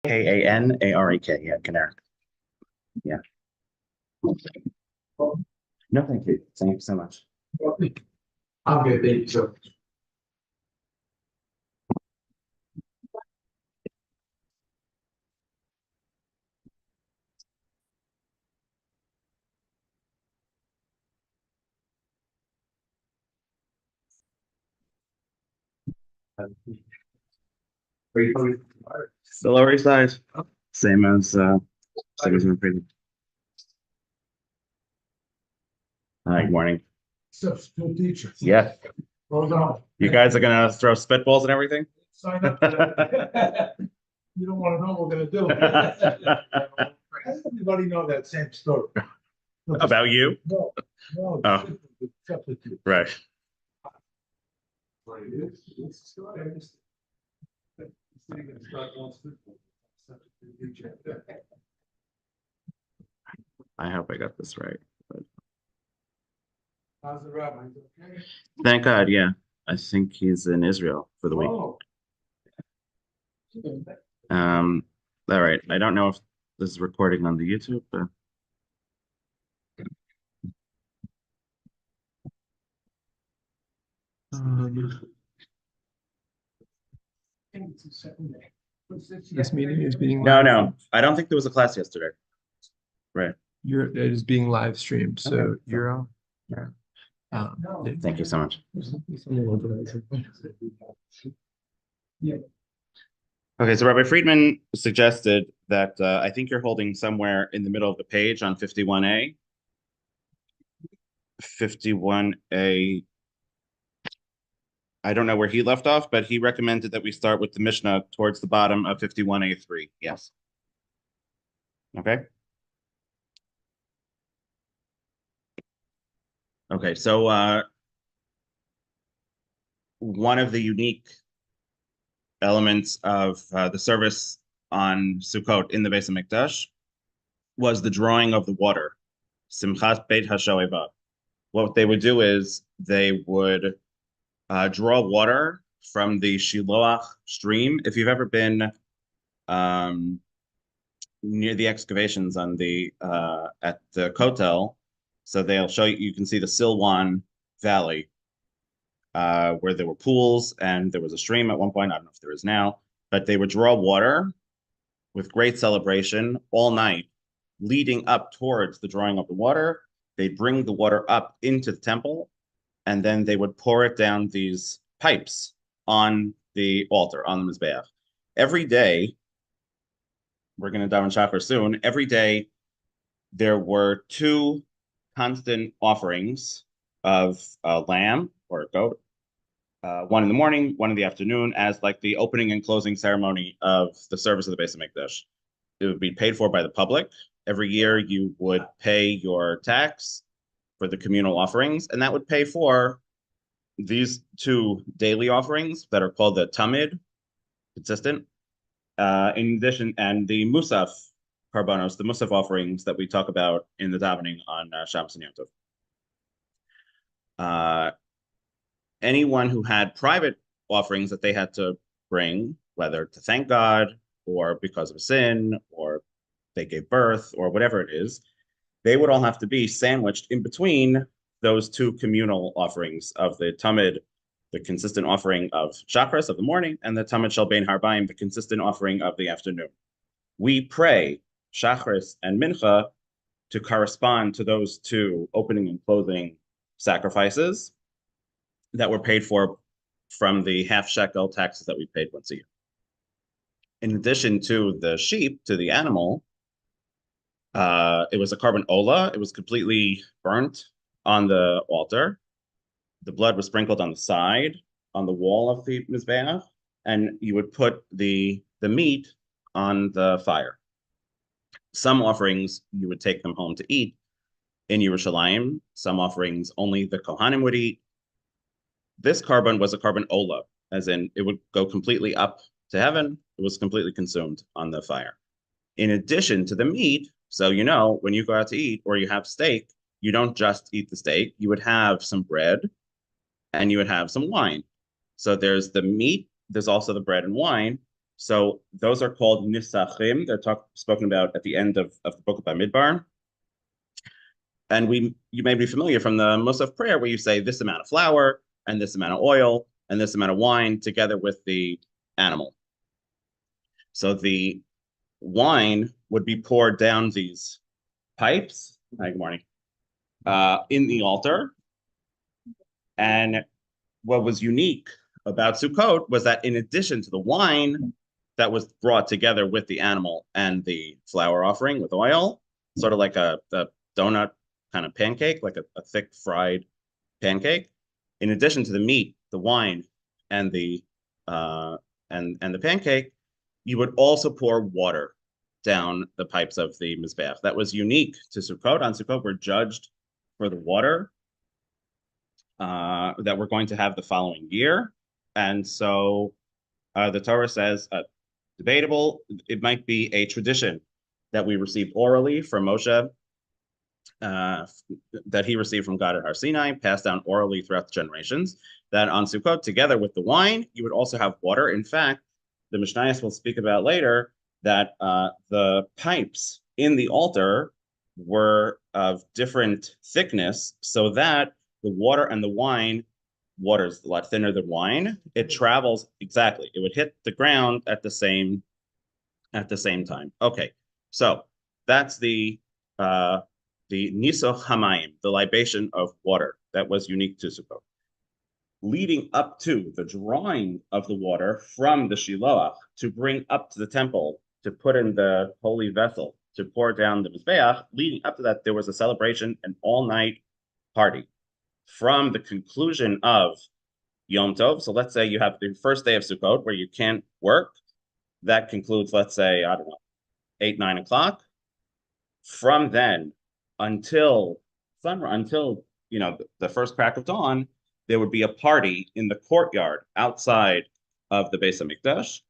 Kanarek. Yeah, Kanarek. Yeah. No, thank you. Thank you so much. I'm good, thank you. So, The Lower East Side. Same as in the previous. Hi, good morning. so school teacher. Yeah. Hold on. You guys are gonna throw spitballs and everything? Sign up for that. You don't want to know what we're gonna do. Everybody know that same story. About you? No, no. Oh. The substitute. Right. What it is, it's a story. I hope I got this right. But How's the rabbi? Okay. thank God, yeah. I think he's in Israel for the week. Oh. All right. I don't know if this is recording on the YouTube, but This meeting is being no. I don't think there was a class yesterday. Right. it is being live streamed, so Okay. you're on. Thank you so much. Yeah. Okay, so Rabbi Friedman suggested that I think you're holding somewhere in the middle of the page on 51A. 51A. I don't know where he left off, but he recommended that we start with the Mishnah towards the bottom of 51A3. Yes. Okay. Okay, so one of the unique elements of the service on Sukkot in the Beis HaMikdash was the drawing of the water, Simchas Beit HaShoeva. What they would do is they would draw water from the Shiloach stream. If you've ever been near the excavations on the at the Kotel, so they'll show you. You can see the Silwan Valley, where there were pools and there was a stream at one point. I don't know if there is now, but they would draw water with great celebration all night, leading up towards the drawing of the water. They'd bring the water up into the temple, and then they would pour it down these pipes on the altar, on the Mizbeach. Every day, we're going to daven Shachar soon, every day there were two constant offerings of a lamb or a goat, one in the morning, one in the afternoon, as like the opening and closing ceremony of the service of the Beis HaMikdash. It would be paid for by the public. Every year you would pay your tax for the communal offerings, and that would pay for these two daily offerings that are called the Tamid, consistent, in addition, and the Musaf Karbanos, the Musaf offerings that we talk about in the davening on Shabbos and Yom Tov. Anyone who had private offerings that they had to bring, whether to thank God or because of a sin or they gave birth or whatever it is, they would all have to be sandwiched in between those two communal offerings of the Tamid, the consistent offering of Shachris of the morning, and the Tamid Shel Bein Harbaim, the consistent offering of the afternoon. We pray Shachris and Mincha to correspond to those two opening and closing sacrifices that were paid for from the half shekel taxes that we paid once a year. In addition to the sheep, to the animal, it was a carbon ola. It was completely burnt on the altar. The blood was sprinkled on the side, on the wall of the Mizbeach, and you would put the meat on the fire. Some offerings, you would take them home to eat in Yerushalayim. Some offerings, only the Kohanim would eat. This carbon was a carbon ola, as in it would go completely up to heaven. It was completely consumed on the fire. In addition to the meat, so you know, when you go out to eat or you have steak, you don't just eat the steak. You would have some bread and you would have some wine. So there's the meat, there's also the bread and wine. So those are called nisachim. They're spoken about at the end of the book of Bamidbar. And you may be familiar from the Musaf prayer where you say this amount of flour and this amount of oil and this amount of wine together with the animal. So the wine would be poured down these pipes. Hi, good morning. In the altar. And what was unique about Sukkot was that in addition to the wine that was brought together with the animal and the flour offering with oil, sort of like a donut kind of pancake, like a thick fried pancake. In addition to the meat, the wine, and the the pancake, you would also pour water down the pipes of the mizbeach. That was unique to Sukkot. On Sukkot, we're judged for the water that we're going to have the following year, and so the Torah says, debatable. It might be a tradition that we received orally from Moshe, that he received from God at Har Sinai, passed down orally throughout the generations, that on Sukkot, together with the wine, you would also have water. In fact, the Mishnayos will speak about later that the pipes in the altar were of different thickness so that the water and the wine, water is a lot thinner than wine. It travels exactly. It would hit the ground at the same time. Okay, so that's the Nisoch Hamayim, the libation of water that was unique to Sukkot. Leading up to the drawing of the water from the Shiloach to bring up to the temple to put in the holy vessel to pour down the Mizbeach, leading up to that, there was a celebration, an all-night party. From the conclusion of Yom Tov, so let's say you have the first day of Sukkot where you can't work, that concludes, let's say, I don't know, 8, 9 o'clock. From then until sunrise, until the first crack of dawn, there would be a party in the courtyard outside of the Beis Hamikdash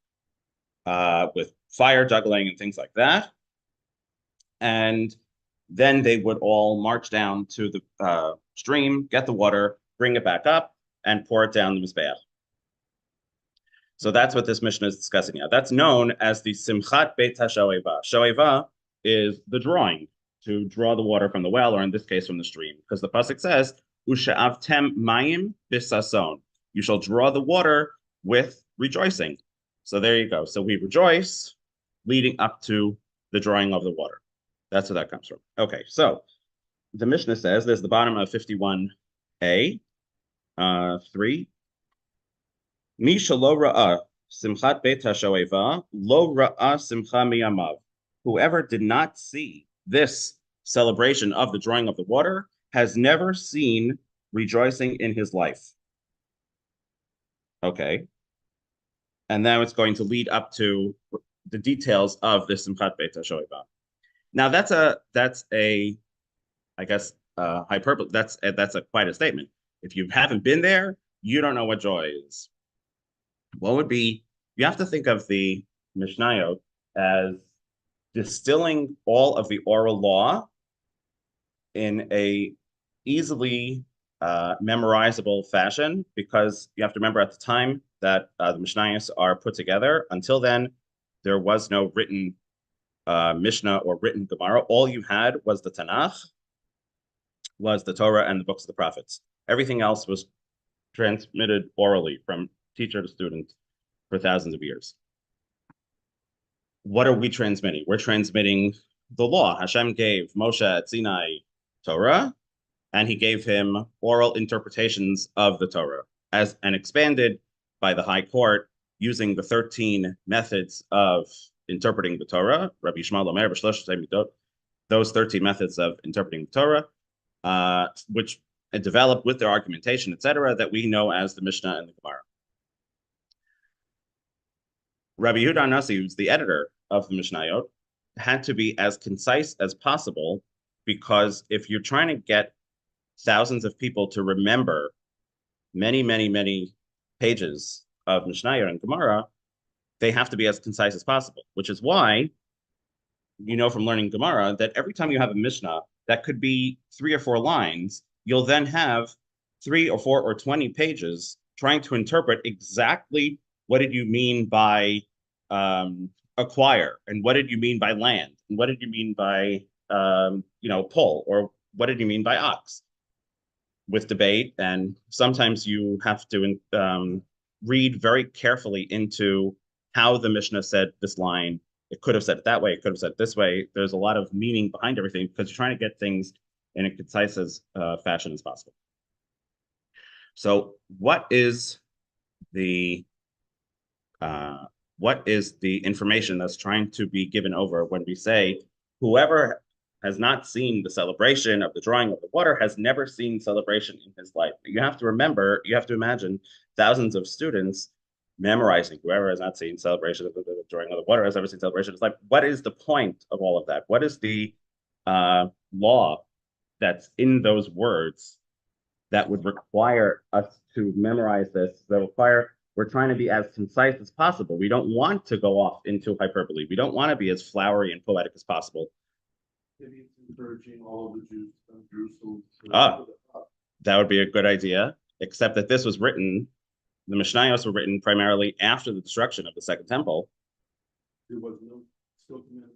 with fire juggling and things like that. And then they would all march down to the stream, get the water, bring it back up, and pour it down the Mizbeach. So that's what this Mishnah is discussing now. That's known as the Simchat Beit HaShoeva. Shoeva is the drawing, to draw the water from the well, or in this case from the stream, because the pasuk says, "Usha'avtem mayim bisason." You shall draw the water with rejoicing. So there you go. So we rejoice leading up to the drawing of the water. That's where that comes from. Okay, so the Mishnah says, there's the bottom of 51a, 3. Misha lo ra'ah simchat beit hashoeva lo ra'ah simcha miyamav. Whoever did not see this celebration of the drawing of the water has never seen rejoicing in his life. Okay. And now it's going to lead up to the details of the simchat beit hashoeva. Now that's a I guess hyperbole. That's quite a statement. If you haven't been there, you don't know what joy is. What would be, you have to think of the Mishnayot as distilling all of the oral law in a easily memorizable fashion, because you have to remember at the time that the Mishnayos are put together, until then, there was no written Mishnah or written Gemara. All you had was the Tanakh, was the Torah and the books of the prophets. Everything else was transmitted orally from teacher to student for thousands of years. What are we transmitting? We're transmitting the law. Hashem gave Moshe at Sinai Torah, and he gave him oral interpretations of the Torah, and expanded by the High Court using the 13 methods of interpreting the Torah, Rabbi Yishmael Omer, those 13 methods of interpreting the Torah, which developed with their argumentation, etc., that we know as the Mishnah and the Gemara. Rabbi Yehuda Nasi, who's the editor of the Mishnayot, had to be as concise as possible, because if you're trying to get thousands of people to remember many, many, many pages of Mishnayot and Gemara, they have to be as concise as possible, which is why you know from learning Gemara that every time you have a Mishnah that could be 3 or 4 lines, you'll then have 3 or 4 or 20 pages trying to interpret exactly what did you mean by acquire? And what did you mean by land? And what did you mean by, pull? Or what did you mean by ox? With debate. And sometimes you have to read very carefully into how the Mishnah said this line. It could have said it that way. It could have said it this way. There's a lot of meaning behind everything because you're trying to get things in a concise as fashion as possible. So, the uh, what is the information that's trying to be given over when we say whoever has not seen the celebration of the drawing of the water has never seen celebration in his life? You have to remember, you have to imagine thousands of students memorizing. Whoever has not seen celebration of the drawing of the water has never seen celebration. It's like, what is the point of all of that? What is the law that's in those words that would require us to memorize this? That require We're trying to be as concise as possible. We don't want to go off into hyperbole. We don't want to be as flowery and poetic as possible. Maybe it's encouraging all of the Jews from Jerusalem. Ah, that would be a good idea, except that this was written, the Mishnayos were written primarily after the destruction of the Second Temple. There was no still commandment.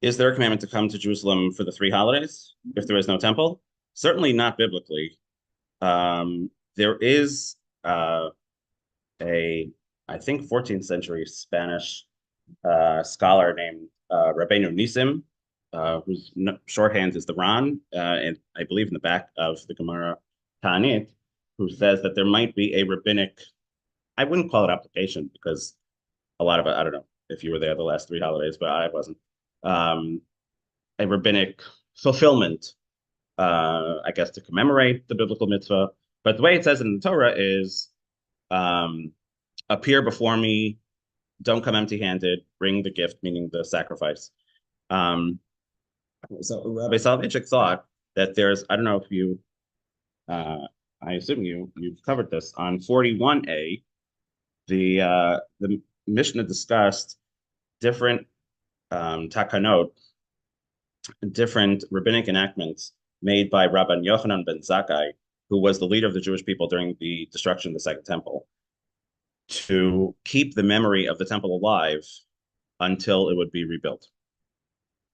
Is there a commandment to come to Jerusalem for the 3 holidays if there is no temple? Certainly not biblically. There is I think, 14th century Spanish scholar named Rabbeinu Nisim, whose shorthand is the Ran, and I believe in the back of the Gemara Ta'anit, who says that there might be a rabbinic, I wouldn't call it application because a lot of it, I don't know if you were there the last 3 holidays, but I wasn't. A rabbinic fulfillment, I guess, to commemorate the biblical mitzvah. But the way it says it in the Torah is, appear before me, don't come empty-handed, bring the gift, meaning the sacrifice. So Rabbi Soloveitchik thought that there's, I don't know if you, I assume you've covered this on 41a. The Mishnah discussed different takanot, different rabbinic enactments made by Rabban Yochanan ben Zakkai, who was the leader of the Jewish people during the destruction of the Second Temple, to keep the memory of the temple alive until it would be rebuilt.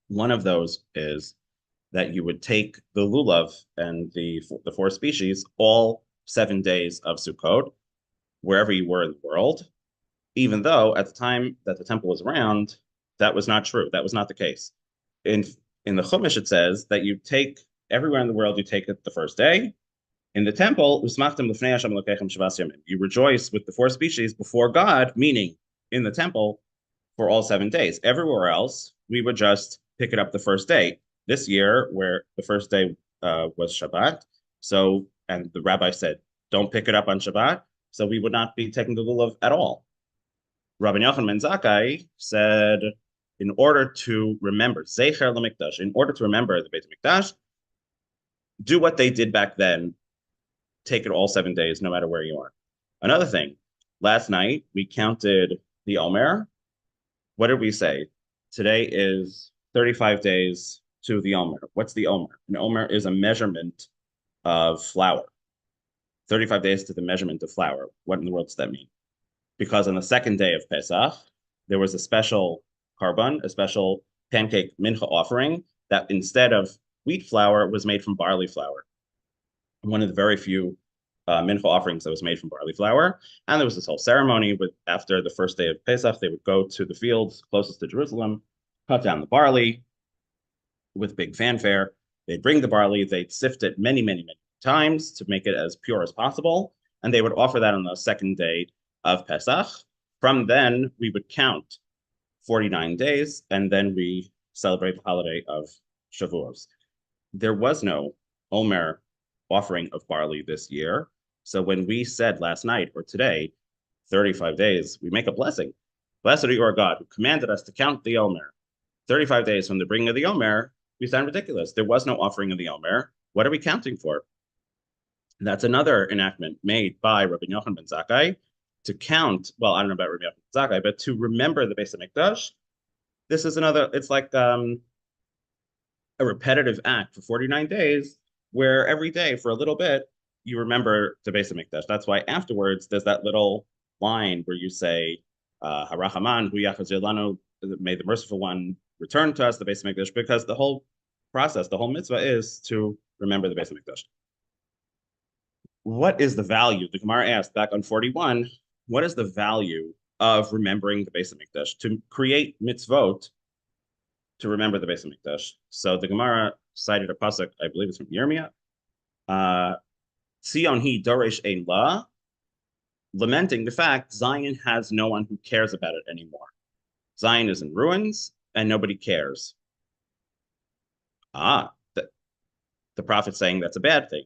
One of those is that you would take the lulav and the 4 species all 7 days of Sukkot, wherever you were in the world, even though at the time that the temple was around, that was not true. That was not the case. In the Chumash, it says that you take everywhere in the world, you take it the first day. In the temple, you rejoice with the 4 species before God, meaning in the temple, for all 7 days. Everywhere else, we would just pick it up the first day. This year, where the first day was Shabbat, and the rabbi said, don't pick it up on Shabbat, so we would not be taking the lulav at all. Rabbi Yochanan ben Zakkai said, in order to remember, Zecher LaMikdash, in order to remember the Beit HaMikdash, do what they did back then, take it all 7 days, no matter where you are. Another thing, last night we counted the Omer. What did we say? Today is 35 days to the Omer. What's the Omer? An Omer is a measurement of flour. 35 days to the measurement of flour. What in the world does that mean? Because on the second day of Pesach, there was a special korban, a special pancake mincha offering that instead of wheat flour was made from barley flour. One of the very few mincha offerings that was made from barley flour. And there was this whole ceremony with, after the first day of Pesach, they would go to the fields closest to Jerusalem, cut down the barley with big fanfare. They'd bring the barley, they'd sift it many, many, many times to make it as pure as possible. And they would offer that on the second day of Pesach. From then, we would count 49 days, and then we celebrate the holiday of Shavuos. There was no Omer offering of barley this year. So when we said last night or today, 35 days, we make a blessing. Blessed are you, our God, who commanded us to count the Omer. 35 days from the bringing of the Omer, we sound ridiculous. There was no offering of the Omer. What are we counting for? That's another enactment made by Rabbi Yochanan ben Zakkai to count, well, I don't know about Rabbi Yochanan ben Zakkai, but to remember the Beis HaMikdash. This is another, it's like a repetitive act for 49 days, where every day for a little bit, you remember the Beis HaMikdash. That's why afterwards, there's that little line where you say, Harachaman, Hu Yachazir Lanu, may the merciful one return to us the Beis Hamikdash, because the whole process, the whole mitzvah is to remember the Beis Hamikdash. What is the value? The Gemara asked back on 41, what is the value of remembering the Beis Hamikdash? To create mitzvot to remember the Beis Hamikdash. So the Gemara cited a pasuk, I believe it's from Yirmiyah. Tzion hi doresh ein la, lamenting the fact Zion has no one who cares about it anymore. Zion is in ruins and nobody cares. The prophet's saying that's a bad thing.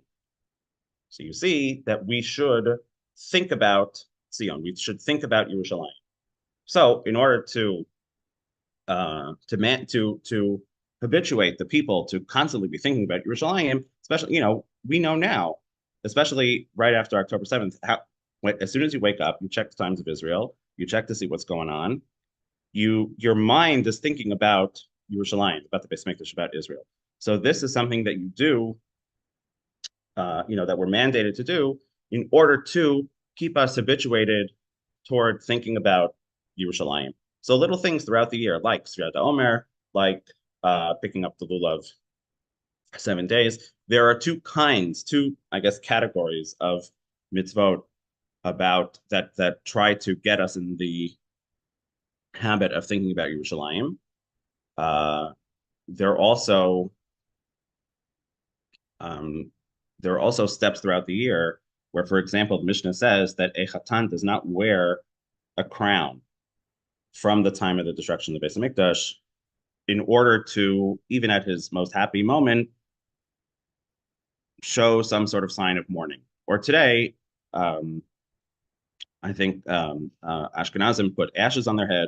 So you see that we should think about Zion. We should think about Yerushalayim. So in order to habituate the people to constantly be thinking about Yerushalayim, especially, we know now, especially right after October 7th, as soon as you wake up, you check the times of Israel, you check to see what's going on, your mind is thinking about Yerushalayim, about the Beis Hamikdash, about Israel. So this is something that you do, that we're mandated to do in order to keep us habituated toward thinking about Yerushalayim. So little things throughout the year, like Sfirata Omer, like picking up the lulav for 7 days. There are two, I guess, categories of mitzvot about that try to get us in the habit of thinking about Yerushalayim. There are also steps throughout the year where, for example, the Mishnah says that a chatan does not wear a crown from the time of the destruction of the Beis Hamikdash in order to, even at his most happy moment, show some sort of sign of mourning. Or today, I think Ashkenazim put ashes on their head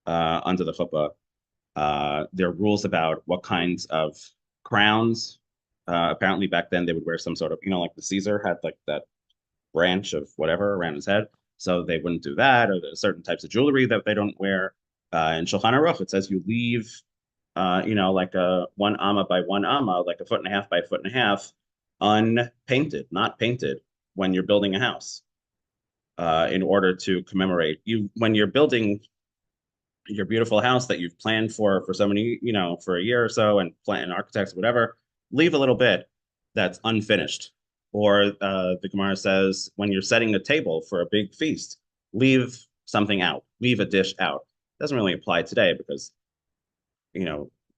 under the chuppah. There are rules about what kinds of crowns. Apparently back then they would wear some sort of, like the Caesar had like that branch of whatever around his head. So they wouldn't do that, or there's certain types of jewelry that they don't wear. In Shulchan Aruch, it says you leave, like a 1 amma by 1 amma, like a 1.5 by 1.5, unpainted, not painted, when you're building a house, in order to commemorate when you're building your beautiful house that you've planned for so many, for a year or so, and plan architects, whatever, leave a little bit that's unfinished. Or the Gemara says, when you're setting a table for a big feast, leave something out, leave a dish out. Doesn't really apply today because,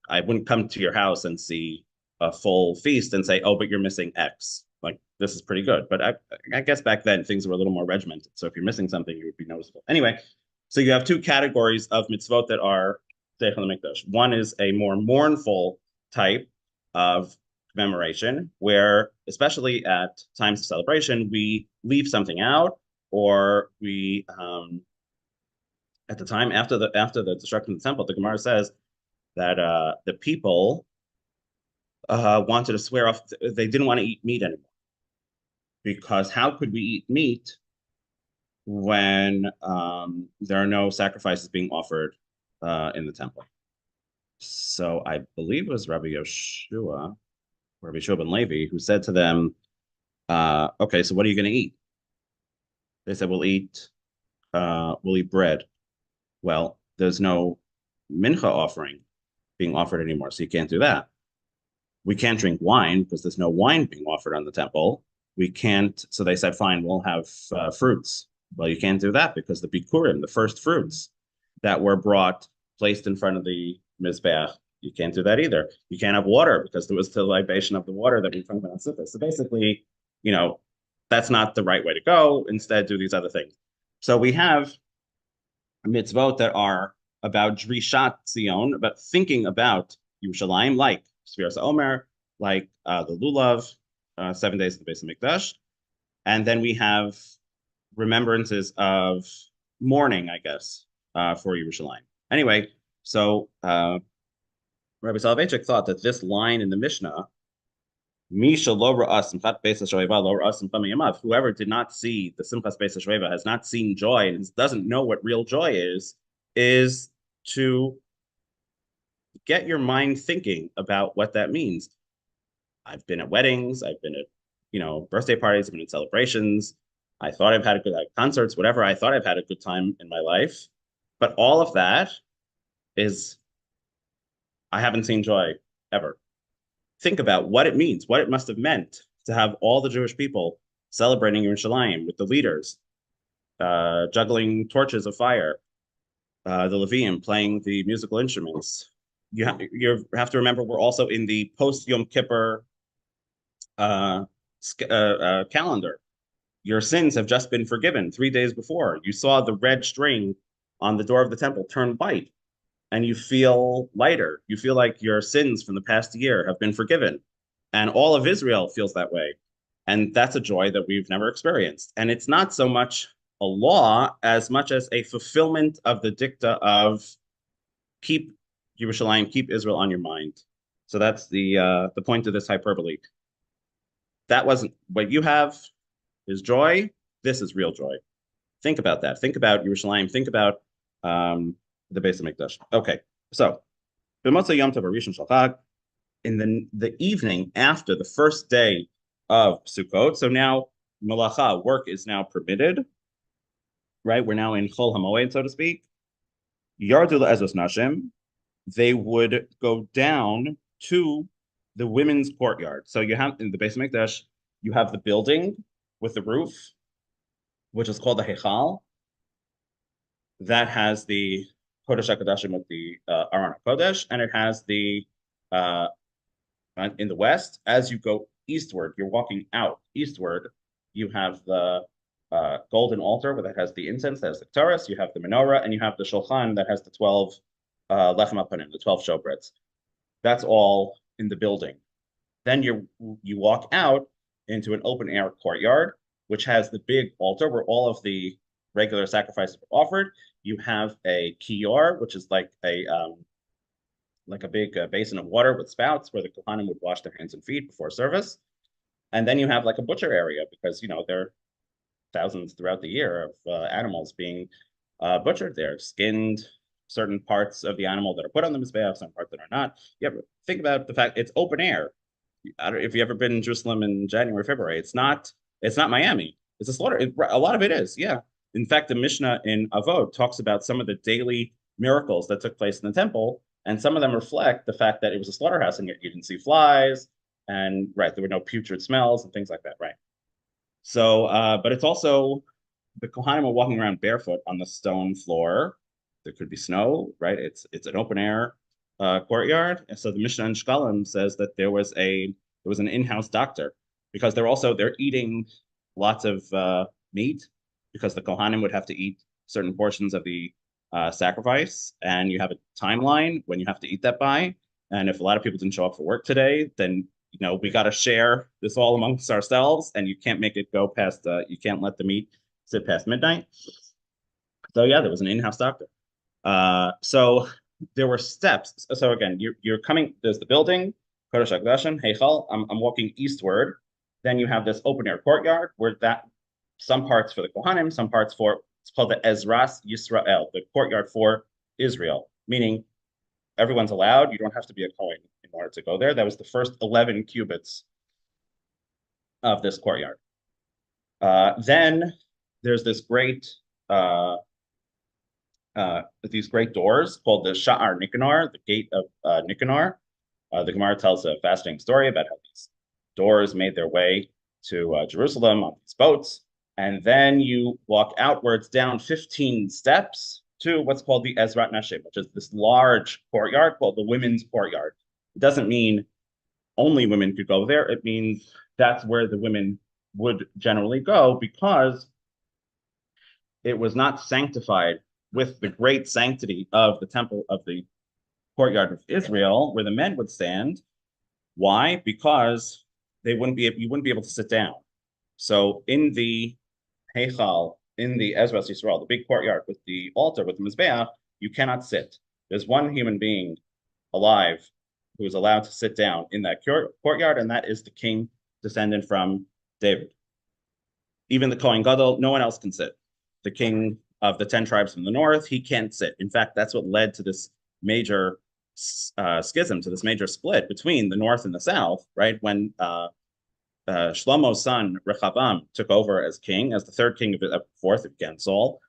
I wouldn't come to your house and see a full feast and say, oh, but you're missing X. Like, this is pretty good. But I guess back then things were a little more regimented. So if you're missing something, it would be noticeable. Anyway, so you have two categories of mitzvot that are Zeichel HaMikdash. One is a more mournful type of commemoration, where, especially at times of celebration, we leave something out, or we, at the time after the destruction of the temple, the Gemara says that the people wanted to swear off. They didn't want to eat meat anymore, because how could we eat meat when there are no sacrifices being offered in the temple? So I believe it was Rabbi Yeshua ben Levi, who said to them, okay, so what are you going to eat? They said, we'll eat bread. Well, there's no mincha offering being offered anymore, so you can't do that. We can't drink wine because there's no wine being offered on the temple. We can't, so they said, fine, we'll have fruits. Well, you can't do that because the bikurim, the first fruits that were placed in front of the mizbeach, you can't do that either. You can't have water because there was the libation of the water that we talked about on Sukkah. So basically, that's not the right way to go. Instead, do these other things. So we have mitzvot that are about Drishat Zion, about thinking about Yerushalayim, like Sfiras Omer, like the Lulav, 7 days of the Beis Hamikdash. And then we have remembrances of mourning, I guess, for Yerushalayim. Anyway, so Rabbi Soloveitchik thought that this line in the Mishnah, whoever did not see the Simchas Beis HaShoeva, has not seen joy and doesn't know what real joy is to get your mind thinking about what that means. I've been at weddings, I've been at, birthday parties, I've been at celebrations. I thought I've had a good concerts, whatever. I thought I've had a good time in my life, but all of that is I haven't seen joy ever. Think about what it means, what it must have meant to have all the Jewish people celebrating Yerushalayim with the leaders, juggling torches of fire, the Levium playing the musical instruments. You have to remember we're also in the post Yom Kippur uh, calendar. Your sins have just been forgiven 3 days before. You saw the red string on the door of the temple turn white, and you feel lighter. You feel like your sins from the past year have been forgiven. And all of Israel feels that way. And that's a joy that we've never experienced. And it's not so much a law as much as a fulfillment of the dicta of keep Yerushalayim, keep Israel on your mind. So that's the point of this hyperbole. That wasn't what you have is joy. This is real joy. Think about that. Think about Yerushalayim. Think about the Beis Hamikdash. Okay, so b'motzei Yom Tov Rishon Shel Chag, in the evening after the first day of Sukkot. So now malacha, work is now permitted, right? We're now in Chol HaMoed, so to speak. Yardu le'ezos nashim, they would go down to the women's courtyard. So you have in the Beis Hamikdash, you have the building with the roof, which is called the Heichal. That has the Kodesh HaKodashim with the Aron HaKodesh, and it has the in the west. As you go eastward, you're walking out eastward. You have the golden altar that has the incense, that has the Torah. You have the menorah, and you have the shulchan that has the 12 lechem hapanim, the 12 showbreads. That's all in the building. Then you walk out into an open air courtyard, which has the big altar where all of the regular sacrifices are offered. You have a kiyor, which is like a big basin of water with spouts where the kohanim would wash their hands and feet before service. And then you have like a butcher area because, there are thousands throughout the year of animals being butchered there, skinned, certain parts of the animal that are put on the mizbeach, some parts that are not. You ever think about the fact it's open air. I don't, if you ever been in Jerusalem in January, February, it's not Miami. It's a slaughter. A lot of it is, yeah. In fact, the Mishnah in Avot talks about some of the daily miracles that took place in the temple, and some of them reflect the fact that it was a slaughterhouse, and yet you didn't see flies, and right, there were no putrid smells and things like that, right? So, but it's also the Kohanim are walking around barefoot on the stone floor. There could be snow, right? It's an open air courtyard, and so the Mishnah in Shkalim says that there was an in-house doctor because they're eating lots of meat because the Kohanim would have to eat certain portions of the sacrifice, and you have a timeline when you have to eat that by. And if a lot of people didn't show up for work today, then we got to share this all amongst ourselves, and you can't make it go past. You can't let the meat sit past midnight. So yeah, there was an in-house doctor. So there were steps. So again, you're coming. There's the building, Kodesh HaKodashim, Heichal. I'm walking eastward. Then you have this open air courtyard where some parts for the Kohanim, some parts for it's called the Ezras Yisrael, the courtyard for Israel, meaning everyone's allowed. You don't have to be a Kohen in order to go there. That was the first 11 cubits of this courtyard. Then there's these great doors called the Sha'ar Nicanor, the gate of Nicanor. The Gemara tells a fascinating story about how these doors made their way to Jerusalem on these boats. And then you walk outwards down 15 steps to what's called the Ezrat Nashim, which is this large courtyard called the women's courtyard. It doesn't mean only women could go there. It means that's where the women would generally go because it was not sanctified with the great sanctity of the temple of the courtyard of Israel, where the men would stand. Why? Because you wouldn't be able to sit down. So in the Heichal, in the Ezras Yisrael, the big courtyard with the altar, with the Mizbeach, you cannot sit. There's one human being alive who is allowed to sit down in that courtyard, and that is the king descendant from David. Even the Kohen Gadol, no one else can sit. The king of the 10 tribes from the north, he can't sit. In fact, that's what led to this major schism, to this major split between the north and the south, right? When Shlomo's son Rechavam took over as king, as the third king of fourth again Saul,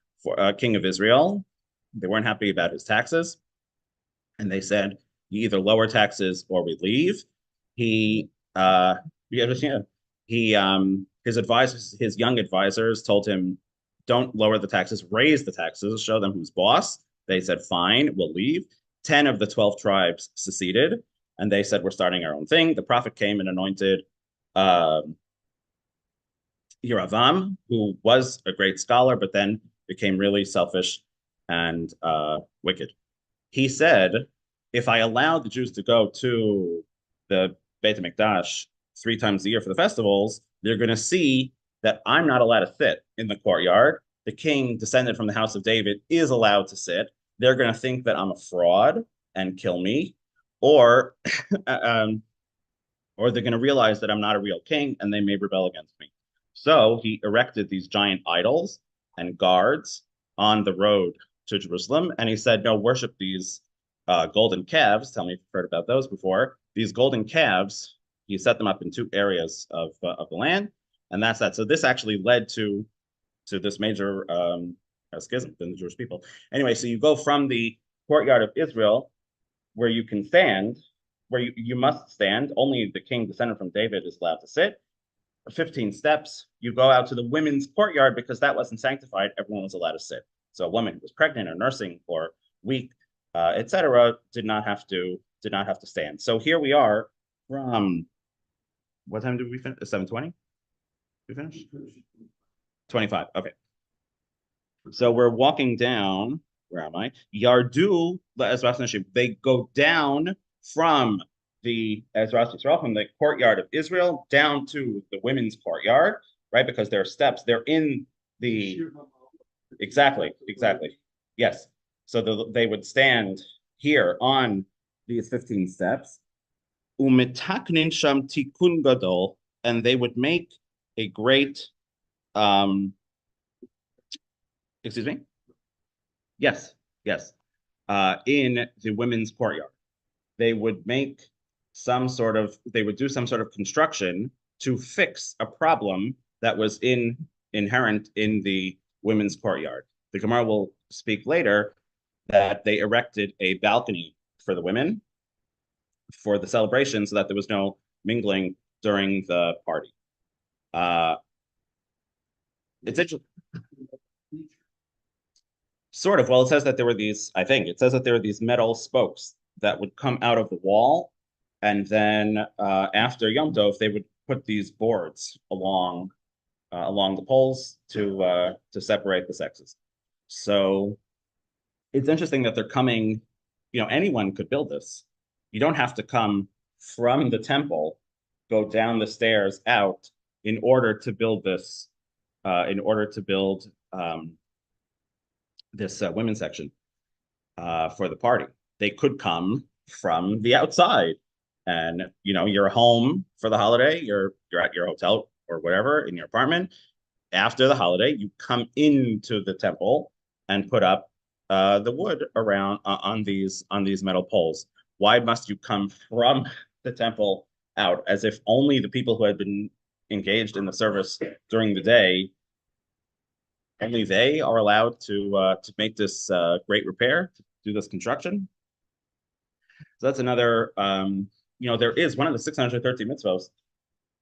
king of Israel. They weren't happy about his taxes, and they said, "You either lower taxes or we leave." He, yeah, his advisors, his young advisors, told him, "Don't lower the taxes, raise the taxes, show them who's boss." They said, "Fine, we'll leave." 10 of the 12 tribes seceded, and they said, "We're starting our own thing." The prophet came and anointed um, Yeravam, who was a great scholar, but then became really selfish and wicked. He said, if I allow the Jews to go to the Beit HaMikdash 3 times a year for the festivals, they're going to see that I'm not allowed to sit in the courtyard. The king, descended from the house of David, is allowed to sit. They're going to think that I'm a fraud and kill me, or um, or they're going to realize that I'm not a real king and they may rebel against me. So he erected these giant idols and guards on the road to Jerusalem. And he said, no, worship these golden calves. Tell me if you've heard about those before. These golden calves, he set them up in 2 areas of the land. And that's that. So this actually led to this major schism in the Jewish people. Anyway, so you go from the courtyard of Israel, where you can stand, where you must stand. Only the king descended from David is allowed to sit. 15 steps, you go out to the women's courtyard because that wasn't sanctified. Everyone was allowed to sit. So a woman who was pregnant or nursing or weak, etc., did not have to stand. So here we are from what time did we finish? 7:20? We finished? 25. Okay. So we're walking down. Where am I? Yardu they go down from the from the courtyard of Israel down to the women's courtyard, right? Because there are steps. They're in the exactly. Yes. So they would stand here on these 15 steps. Umitaknin sham tikun gadol, and they would make a great excuse me. Yes, yes. In the women's courtyard, they would they would do some sort of construction to fix a problem that was inherent in the women's courtyard. The Gemara will speak later that they erected a balcony for the women for the celebration so that there was no mingling during the party. It's interesting. Sort of. Well, it says that there were these, I think, it says that there were these metal spokes that would come out of the wall. And then after Yom Tov, they would put these boards along the poles to separate the sexes. So it's interesting that they're coming, anyone could build this. You don't have to come from the temple, go down the stairs out in order to build this, in order to build this women's section for the party. They could come from the outside, and you're home for the holiday. You're at your hotel or whatever in your apartment. After the holiday, you come into the temple and put up the wood around on these metal poles. Why must you come from the temple out, as if only the people who had been engaged in the service during the day, only they are allowed to make this great repair, to do this construction? So that's another. There is one of the 613 mitzvos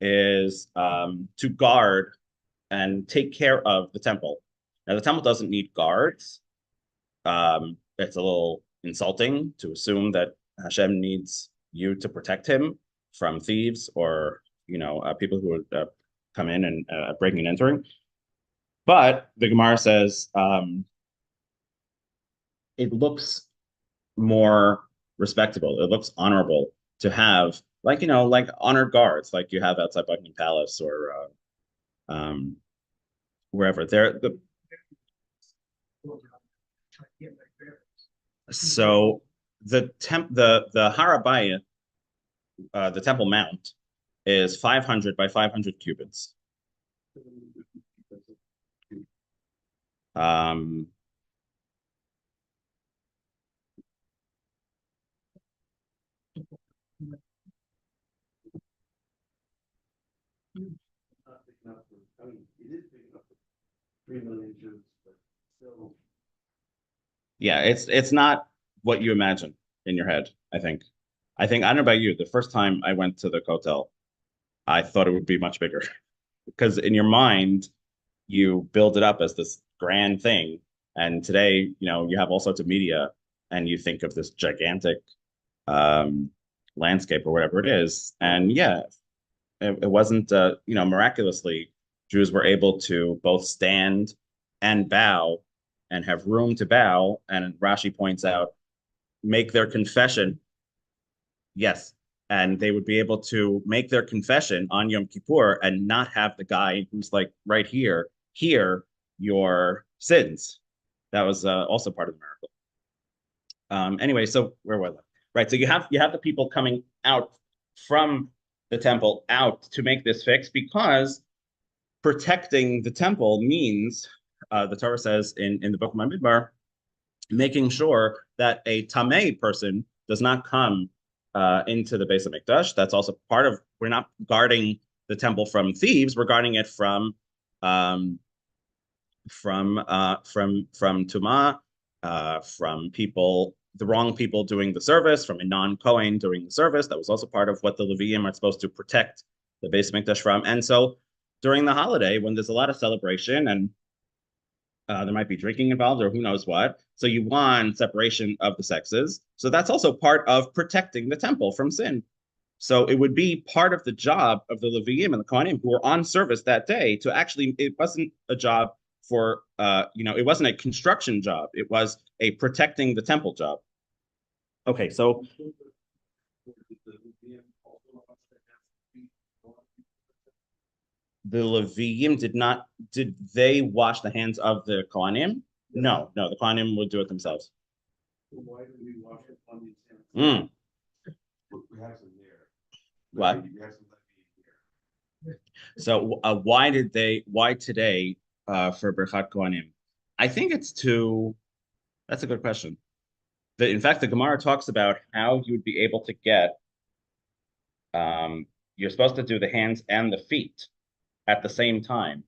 is to guard and take care of the temple. Now, the temple doesn't need guards. It's a little insulting to assume that Hashem needs you to protect him from thieves or people who would come in and breaking and entering. But the Gemara says it looks more respectable. It looks honorable to have like honored guards, like you have outside Buckingham Palace or wherever. So the Harabaya, the Temple Mount, is 500 by 500 cubits. Um, Yeah, it's not what you imagine in your head, I think. I don't know about you, the first time I went to the hotel, I thought it would be much bigger because in your mind you build it up as this grand thing. And today, you have all sorts of media and you think of this gigantic um, landscape or whatever it is. And yeah, it wasn't, miraculously, Jews were able to both stand and bow and have room to bow. And Rashi points out, make their confession. Yes. And they would be able to make their confession on Yom Kippur and not have the guy who's like right here hear your sins. That was also part of the miracle. Anyway, so where was I? Right. So you have the people coming out from the temple out to make this fix because protecting the temple means the Torah says in the book of Bamidbar, making sure that a tamei person does not come into the base of Mikdash. That's also part of, we're not guarding the temple from thieves, we're guarding it um, from tuma, from people, the wrong people doing the service, from a non-Kohen doing the service. That was also part of what the Leviim are supposed to protect the base of Mikdash from. And so during the holiday, when there's a lot of celebration and there might be drinking involved or who knows what. So you want separation of the sexes. So that's also part of protecting the temple from sin. So it would be part of the job of the Leviim and the Kohanim who were on service that day to actually, it wasn't a job for, it wasn't a construction job. It was a protecting the temple job. Okay, so the Leviim did they wash the hands of the Kohanim? No, the Kohanim would do it themselves. Why do we wash it on these hands? Mm. We have some there. What? We have some here. So why today for Birchat Kohanim? I think that's a good question. In fact, the Gemara talks about how you would be able to get, you're supposed to do the hands and the feet at the same time.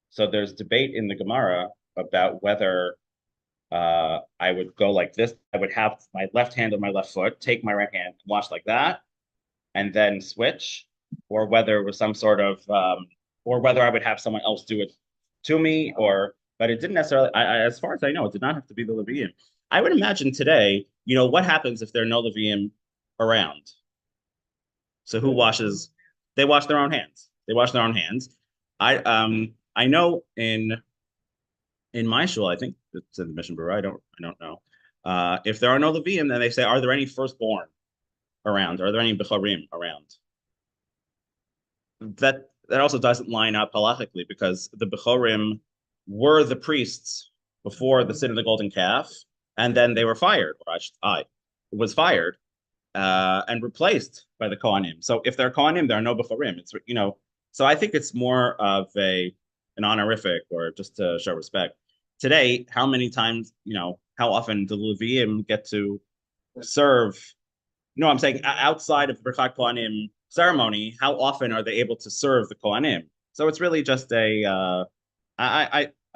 So there's debate in the Gemara about whether I would go like this. I would have my left hand on my left foot, take my right hand, wash like that, and then switch, or whether it was some sort of, or whether I would have someone else do it to me, but it didn't necessarily, as far as I know, it did not have to be the Levium. I would imagine today, what happens if there are no Levium around? So who washes? They wash their own hands. They wash their own hands. I know in my shul, I think it's in the Mission Bureau. I don't know. If there are no Levium, then they say, are there any firstborn around? Are there any Bechorim around? That also doesn't line up halachically because the Bechorim were the priests before the sin of the golden calf, and then they were fired, or I was fired and replaced by the Kohanim. So if they're Kohanim, there are no Bechorim. It's so I think it's more of an honorific or just to show respect. Today, how many times, how often do Leviim get to serve? No, I'm saying outside of the Birchat Kohanim ceremony, how often are they able to serve the Kohanim? So it's really just I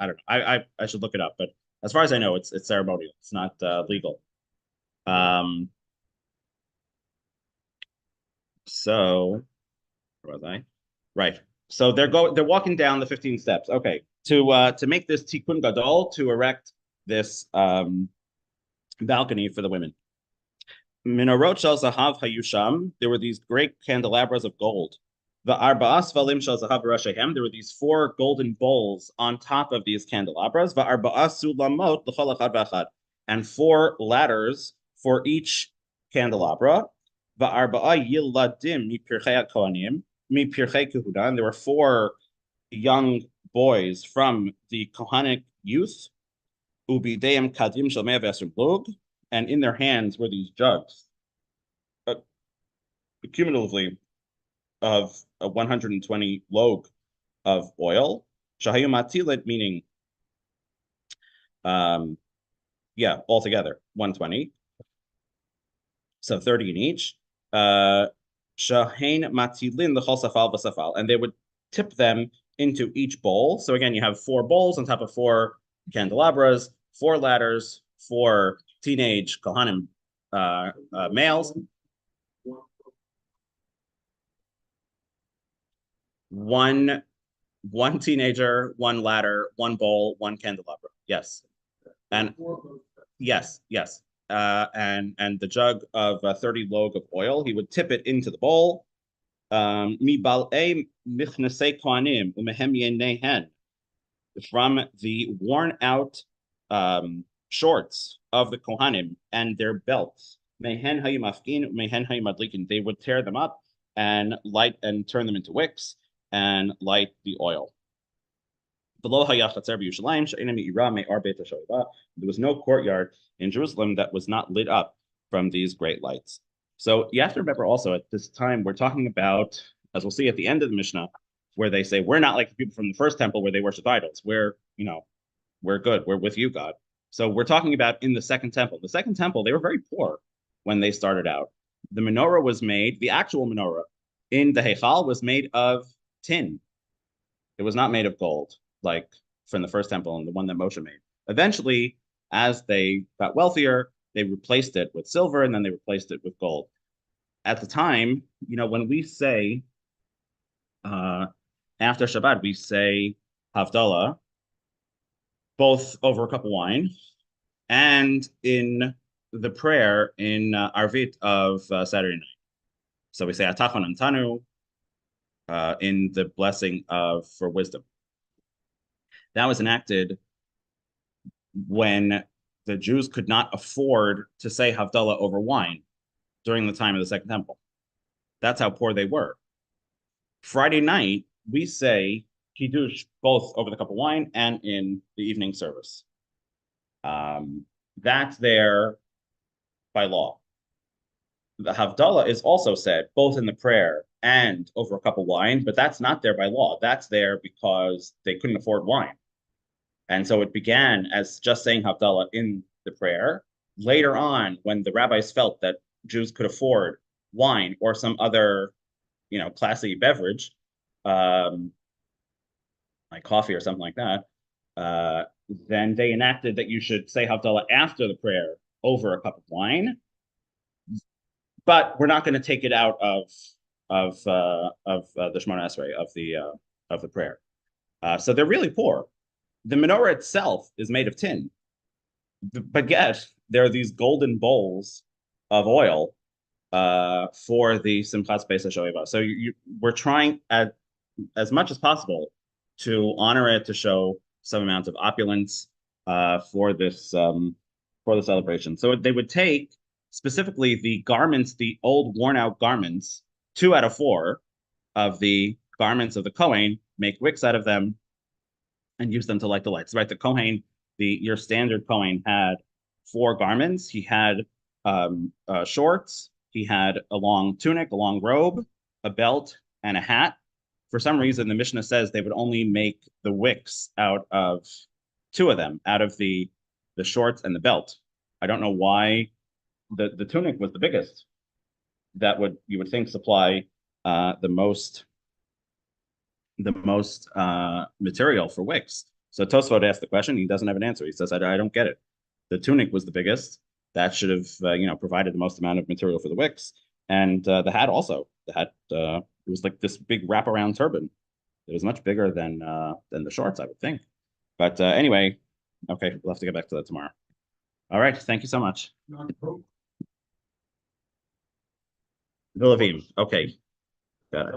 don't know. I should look it up, but as far as I know, it's ceremonial. It's not legal. So where was I? Right. So they're walking down the 15 steps. Okay. To make this tikkun gadol, to erect this balcony for the women. Minorot shel zahav hayusham. There were these great candelabras of gold. The arba'a svalim shel zahav rashehem. There were these 4 golden bowls on top of these candelabras. The arba'a sulamot l'chol echad v'echad, and 4 ladders for each candelabra. The arba'a yiladim mipirchei kohanim mipirchei kehuda. And there were 4 young boys from the Kohanic youth. Ubideim kadim shel mea v'esrim plug. And in their hands were these jugs, cumulatively of 120 log of oil. Shahayu matilit, meaning, altogether 120. So 30 in each. Shahain matilin l'chol safal v'safal, and they would tip them into each bowl. So again, you have 4 bowls on top of 4 candelabras, 4 ladders, 4 teenage Kohanim males, one teenager, 1 ladder, 1 bowl, 1 candelabra. Yes. And yes, yes. And the jug of 30 log of oil, he would tip it into the bowl. From the worn out shorts of the Kohanim and their belts. They would tear them up and light and turn them into wicks and light the oil. There was no courtyard in Jerusalem that was not lit up from these great lights. So you have to remember also at this time, we're talking about, as we'll see at the end of the Mishnah, where they say, we're not like the people from the first temple where they worship idols. We're good. We're with you, God. So we're talking about in the second temple. The second temple, they were very poor when they started out. The menorah was made, the actual menorah in the Heichal was made of tin. It was not made of gold, like from the first temple and the one that Moshe made. Eventually, as they got wealthier, they replaced it with silver and then they replaced it with gold. At the time, when we say after Shabbat, we say Havdalah, both over a cup of wine and in the prayer in Arvit of Saturday night. So we say Atachon Antanu in the blessing for wisdom. That was enacted when the Jews could not afford to say Havdalah over wine during the time of the Second Temple. That's how poor they were. Friday night, we say Kiddush both over the cup of wine and in the evening service. That's there by law. The Havdalah is also said both in the prayer and over a cup of wine, but that's not there by law. That's there because they couldn't afford wine. And so it began as just saying Havdalah in the prayer. Later on, when the rabbis felt that Jews could afford wine or some other, classy beverage, like coffee or something like that, then they enacted that you should say Havdalah after the prayer over a cup of wine. But we're not going to take it out of the Shemona Esrei of the prayer. So they're really poor. The menorah itself is made of tin, but yet there are these golden bowls of oil for the Simchas Beis HaShoeva. So we're trying as much as possible to honor it, to show some amount of opulence for the celebration. So they would take specifically the garments, the old worn out garments, 2 out of 4 of the garments of the Kohen, make wicks out of them, and use them to light the lights. Right, the Kohen, your standard Kohen had 4 garments. He had shorts. He had a long tunic, a long robe, a belt, and a hat. For some reason, the Mishnah says they would only make the wicks out of 2 of them, out of the shorts and the belt. I don't know why the tunic was the biggest. That you would think supply the most material for wicks. So Tosfot asked the question. He doesn't have an answer. He says, I don't get it. The tunic was the biggest. That should have provided the most amount of material for the wicks. And the hat also. The hat it was like this big wraparound turban. It was much bigger than the shorts, I would think. But anyway, okay, we'll have to get back to that tomorrow. All right, thank you so much. Vilavim. Okay. Got it.